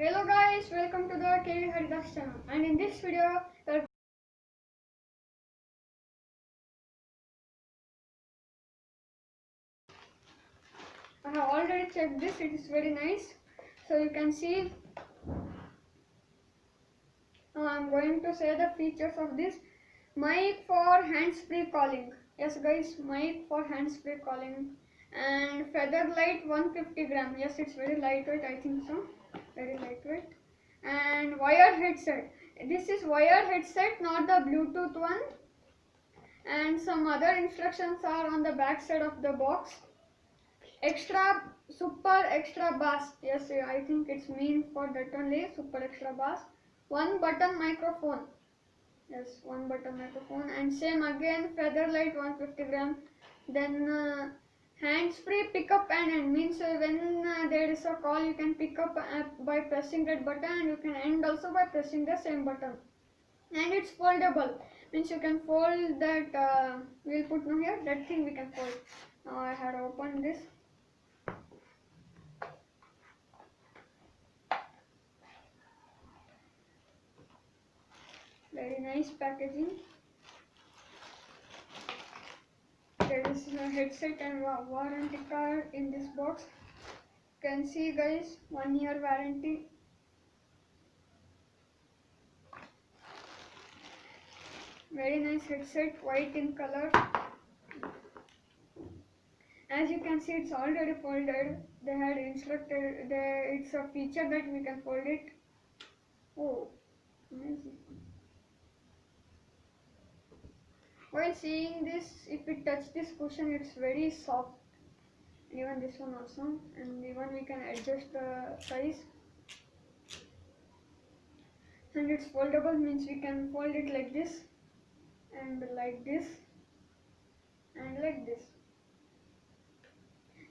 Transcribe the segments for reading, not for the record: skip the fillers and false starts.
Hello guys, welcome to the KV Haridas channel, and in this video I have already checked this. It is very nice. So you can see I am going to say the features of this. Mic for hands-free calling. Yes guys, mic for hands-free calling. And feather light 150 gram. Yes, it's very lightweight, I think so. Very lightweight. And wired headset. This is wired headset, not the Bluetooth one. And some other instructions are on the back side of the box. Super extra bass. Yes, I think it's mean for that only. Super extra bass. One button microphone. Yes, one button microphone. And same again, feather light 150 gram. Then hands free pickup and end, means when there is a call, you can pick up by pressing that button, and you can end also by pressing the same button. And it's foldable, means you can fold that. We'll put now here, that thing we can fold. Now I had opened this. Very nice packaging. There is a headset and warranty card in this box. You can see guys, 1 year warranty. Very nice headset, white in color. As you can see, it's already folded. They had instructed, it's a feature that we can fold it. Oh, amazing. While seeing this, if we touch this cushion, it's very soft. Even this one also, and even we can adjust the size. And it's foldable, means we can fold it like this, and like this, and like this.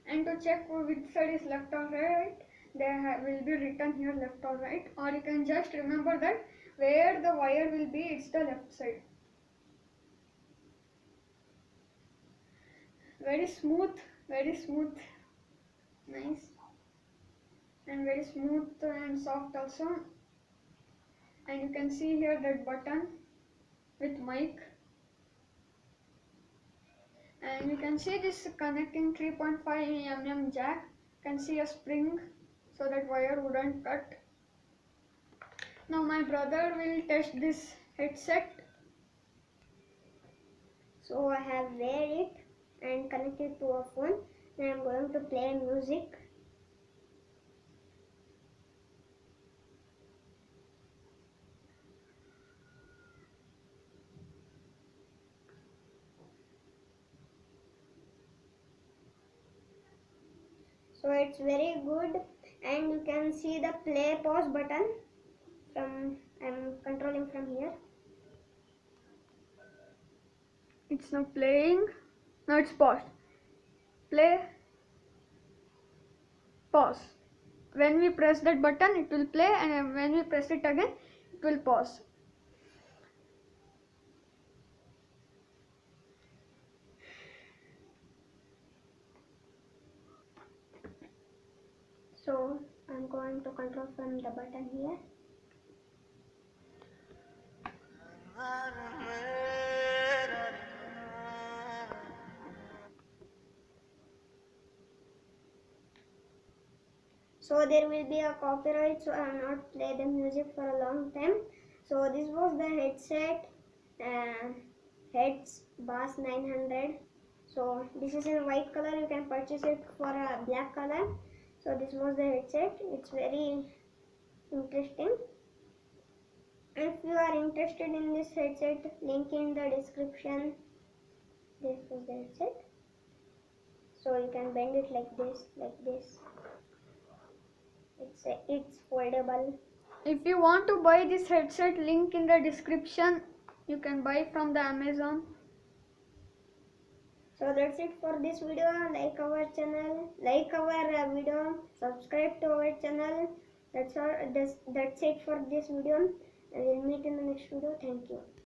And to check which side is left or right, there will be written here left or right, or you can just remember that where the wire will be, it's the left side. Very smooth, nice, and very smooth and soft also. And you can see here that button with mic, and you can see this connecting 3.5 mm jack. You can see a spring so that wire wouldn't cut. Now my brother will test this headset. So I have wear it and connected to a phone, and I'm going to play music. So it's very good, and you can see the play pause button from, I'm controlling from here. It's now playing. Now it's paused. Play, pause. When we press that button, it will play, and when we press it again, it will pause. So I'm going to control from the button here. So there will be a copyright, so I will not play the music for a long time. So this was the headset, Heads Bass 900. So this is in white color, you can purchase it for a black color. So this was the headset. It's very interesting. If you are interested in this headset, link in the description. This was the headset. So you can bend it like this, It's foldable. If you want to buy this headset, link in the description. You can buy from the Amazon. So that's it for this video. Like our channel, like our video, subscribe to our channel. That's all. That's it for this video. And we'll meet in the next video. Thank you.